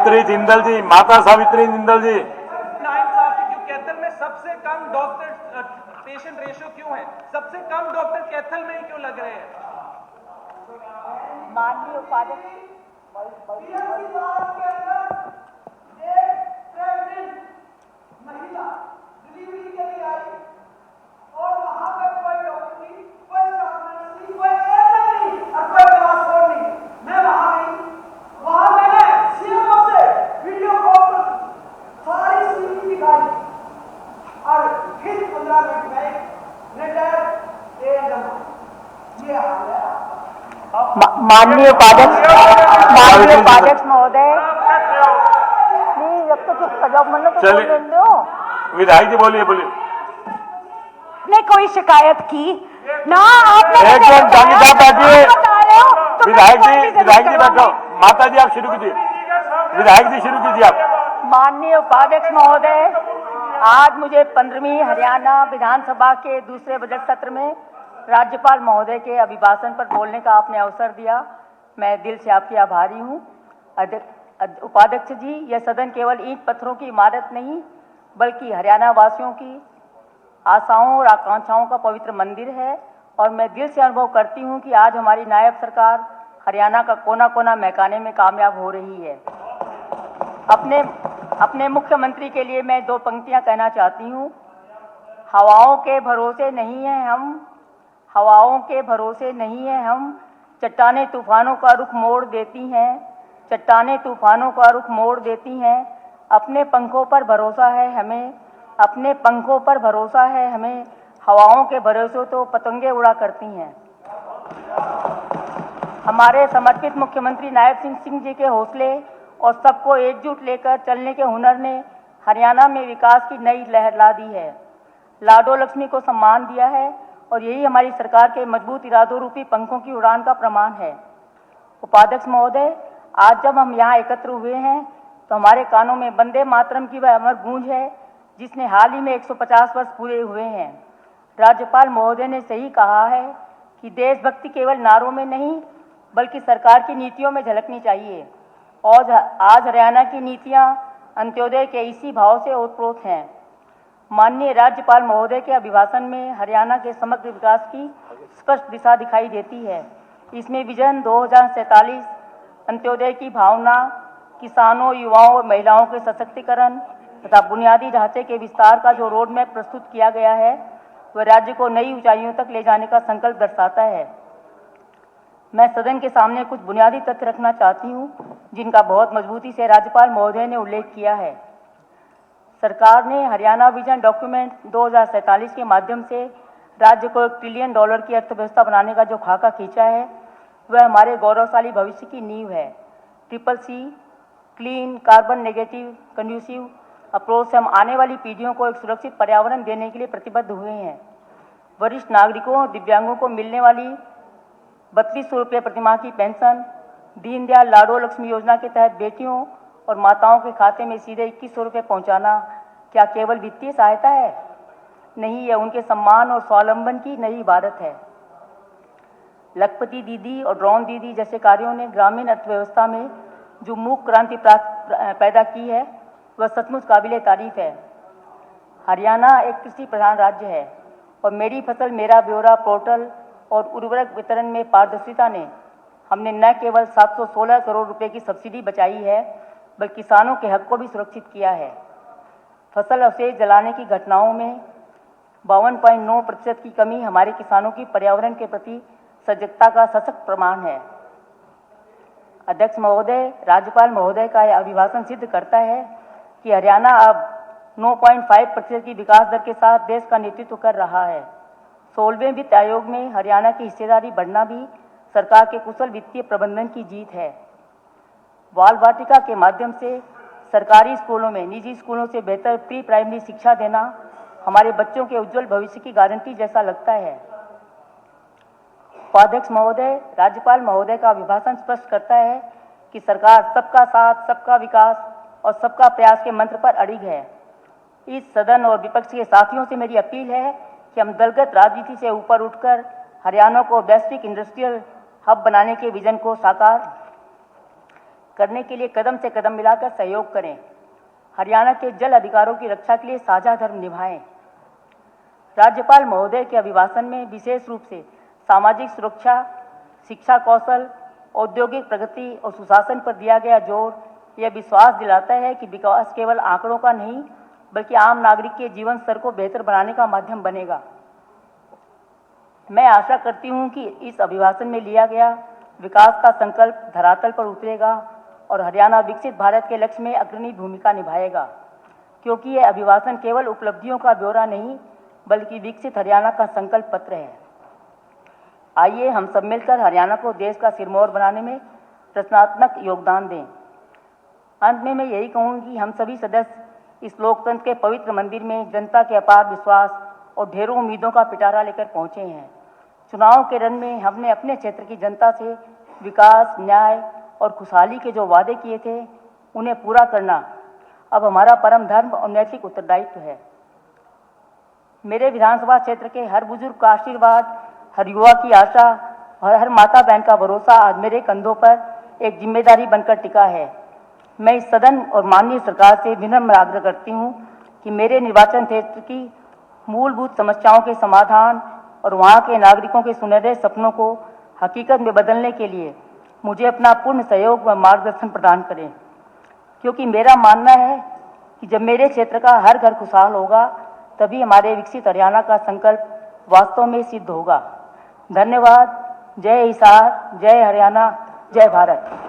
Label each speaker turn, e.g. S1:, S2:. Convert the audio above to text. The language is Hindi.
S1: सावित्री जिंदल जी, माता सावित्री जिंदल जी।
S2: नायब साहब की क्यों कैथल में सबसे कम डॉक्टर पेशेंट रेशियो क्यों है? सबसे कम डॉक्टर कैथल में ही क्यों लग रहे हैं?
S3: माननीय उपाध्यक्ष
S4: महिला डिलीवरी के लिए आई और वहां पे कोई डॉक्टर नहीं, कोई नर्स नहीं, कोई एएनएम नहीं और कोई ट्रांसपोर्ट नहीं। मैं वहां गई, वहां मैंने सीएमओ से वीडियो कॉल पर सारी स्थिति दिखाई और फिर 15 मिनट में रिटायर्ड एएनएम। ये हाल है।
S3: माननीय उपाध्यक्ष महोदय, अब तो चुप हो जाओ, मतलब तो बोल लेने दो।
S1: विधायक जी बोलिए, बोलिए।
S3: ने कोई शिकायत की ना? आपने
S1: एक मिनट जानी साहब बैठिए।
S3: तो
S1: विधायक जी बैठो। माता जी आप शुरू कीजिए, विधायक जी शुरू कीजिए आप।
S3: माननीय उपाध्यक्ष महोदय, आज मुझे 15वीं हरियाणा विधानसभा के दूसरे बजट सत्र में राज्यपाल महोदय के अभिभाषण पर बोलने का आपने अवसर दिया। मैं दिल से आपकी आभारी हूँ। उपाध्यक्ष जी, यह सदन केवल ईंट पत्थरों की इमारत नहीं बल्कि हरियाणा वासियों की आशाओं और आकांक्षाओं का पवित्र मंदिर है और मैं दिल से अनुभव करती हूँ कि आज हमारी नायब सरकार हरियाणा का कोना कोना महकाने में कामयाब हो रही है। अपने मुख्यमंत्री के लिए मैं 2 पंक्तियाँ कहना चाहती हूँ। हवाओं के भरोसे नहीं है हम, हवाओं के भरोसे नहीं है हम, चट्टाने तूफानों का रुख मोड़ देती हैं, चट्टाने तूफानों का रुख मोड़ देती हैं। अपने पंखों पर भरोसा है हमें, अपने पंखों पर भरोसा है हमें, हवाओं के भरोसे तो पतंगे उड़ा करती हैं। हमारे समर्पित मुख्यमंत्री नायब सिंह जी के हौसले और सबको एकजुट लेकर चलने के हुनर ने हरियाणा में विकास की नई लहर ला दी है, लाडो लक्ष्मी को सम्मान दिया है और यही हमारी सरकार के मजबूत इरादों रूपी पंखों की उड़ान का प्रमाण है। उपाध्यक्ष महोदय, आज जब हम यहाँ एकत्र हुए हैं तो हमारे कानों में वंदे मातरम की वह अमर गूंज है जिसने हाल ही में 150 वर्ष पूरे हुए हैं। राज्यपाल महोदय ने सही कहा है कि देशभक्ति केवल नारों में नहीं बल्कि सरकार की नीतियों में झलकनी चाहिए और आज हरियाणा की नीतियाँ अंत्योदय के इसी भाव से ओतप्रोत हैं। माननीय राज्यपाल महोदय के अभिभाषण में हरियाणा के समग्र विकास की स्पष्ट दिशा दिखाई देती है। इसमें विजन 2047, अंत्योदय की भावना, किसानों, युवाओं और महिलाओं के सशक्तिकरण तथा बुनियादी ढांचे के विस्तार का जो रोड मैप प्रस्तुत किया गया है वह राज्य को नई ऊंचाइयों तक ले जाने का संकल्प दर्शाता है। मैं सदन के सामने कुछ बुनियादी तथ्य रखना चाहती हूँ जिनका बहुत मजबूती से राज्यपाल महोदय ने उल्लेख किया है। सरकार ने हरियाणा विजन डॉक्यूमेंट 2047 के माध्यम से राज्य को $1 ट्रिलियन की अर्थव्यवस्था बनाने का जो खाका खींचा है वह हमारे गौरवशाली भविष्य की नींव है। CCC clean, carbon negative, conducive approach से हम आने वाली पीढ़ियों को एक सुरक्षित पर्यावरण देने के लिए प्रतिबद्ध हुए हैं। वरिष्ठ नागरिकों और दिव्यांगों को मिलने वाली 3200 रुपये प्रतिमाह की पेंशन, दीनदयाल लाडो लक्ष्मी योजना के तहत बेटियों और माताओं के खाते में सीधे 2100 रुपये पहुँचाना क्या केवल वित्तीय सहायता है? नहीं, यह उनके सम्मान और स्वावलंबन की नई इबारत है। लखपति दीदी और ड्रोन दीदी जैसे कार्यों ने ग्रामीण अर्थव्यवस्था में जो मूक क्रांति पैदा की है वह सचमुच काबिले तारीफ है। हरियाणा एक कृषि प्रधान राज्य है और मेरी फसल मेरा ब्यौरा पोर्टल और उर्वरक वितरण में पारदर्शिता ने हमने न केवल 716 करोड़ रुपए की सब्सिडी बचाई है बल्कि किसानों के हक को भी सुरक्षित किया है। फसल अवशेष जलाने की घटनाओं में 52.9% की कमी हमारे किसानों की पर्यावरण के प्रति सजगता का सशक्त प्रमाण है। अध्यक्ष महोदय, राज्यपाल महोदय का यह अभिभाषण सिद्ध करता है कि हरियाणा अब 9.5% की विकास दर के साथ देश का नेतृत्व कर रहा है। 16वें वित्त आयोग में हरियाणा की हिस्सेदारी बढ़ना भी सरकार के कुशल वित्तीय प्रबंधन की जीत है। बाल वाटिका के माध्यम से सरकारी स्कूलों में निजी स्कूलों से बेहतर प्री प्राइमरी शिक्षा देना हमारे बच्चों के उज्जवल भविष्य की गारंटी जैसा लगता है। उपाध्यक्ष महोदय, राज्यपाल महोदय का अभिभाषण स्पष्ट करता है कि सरकार सबका साथ, सबका विकास और सबका प्रयास के मंत्र पर अड़िग है। इस सदन और विपक्ष के साथियों से मेरी अपील है कि हम दलगत राजनीति से ऊपर उठकर हरियाणा को वैश्विक इंडस्ट्रियल हब बनाने के विजन को साकार करने के लिए कदम से कदम मिलाकर सहयोग करें। हरियाणा के जल अधिकारों की रक्षा के लिए साझा धर्म निभाएं। राज्यपाल महोदय के अभिभाषण में विशेष रूप से सामाजिक सुरक्षा, शिक्षा कौशल, औद्योगिक प्रगति और सुशासन पर दिया गया जोर यह विश्वास दिलाता है कि विकास केवल आंकड़ों का नहीं बल्कि आम नागरिक के जीवन स्तर को बेहतर बनाने का माध्यम बनेगा। मैं आशा करती हूं कि इस अभिभाषण में लिया गया विकास का संकल्प धरातल पर उतरेगा और हरियाणा विकसित भारत के लक्ष्य में अग्रणी भूमिका निभाएगा, क्योंकि यह अभिभाषण केवल उपलब्धियों का ब्यौरा नहीं बल्कि विकसित हरियाणा का संकल्प पत्र है। आइए हम सब मिलकर हरियाणा को देश का सिरमौर बनाने में रचनात्मक योगदान दें। अंत में मैं यही कहूँगी कि हम सभी सदस्य इस लोकतंत्र के पवित्र मंदिर में जनता के अपार विश्वास और ढेरों उम्मीदों का पिटारा लेकर पहुँचे हैं। चुनाव के रण में हमने अपने क्षेत्र की जनता से विकास, न्याय और खुशहाली के जो वादे किए थे उन्हें पूरा करना अब हमारा परम धर्म और नैतिक उत्तरदायित्व है। मेरे विधानसभा क्षेत्र के हर बुजुर्ग का आशीर्वाद, हर युवा की आशा और हर माता बहन का भरोसा आज मेरे कंधों पर एक जिम्मेदारी बनकर टिका है। मैं इस सदन और माननीय सरकार से विनम्र आग्रह करती हूँ कि मेरे निर्वाचन क्षेत्र की मूलभूत समस्याओं के समाधान और वहाँ के नागरिकों के सुनहरे सपनों को हकीकत में बदलने के लिए मुझे अपना पूर्ण सहयोग व मार्गदर्शन प्रदान करें, क्योंकि मेरा मानना है कि जब मेरे क्षेत्र का हर घर खुशहाल होगा तभी हमारे विकसित हरियाणा का संकल्प वास्तव में सिद्ध होगा। धन्यवाद। जय हिसार, जय हरियाणा, जय भारत।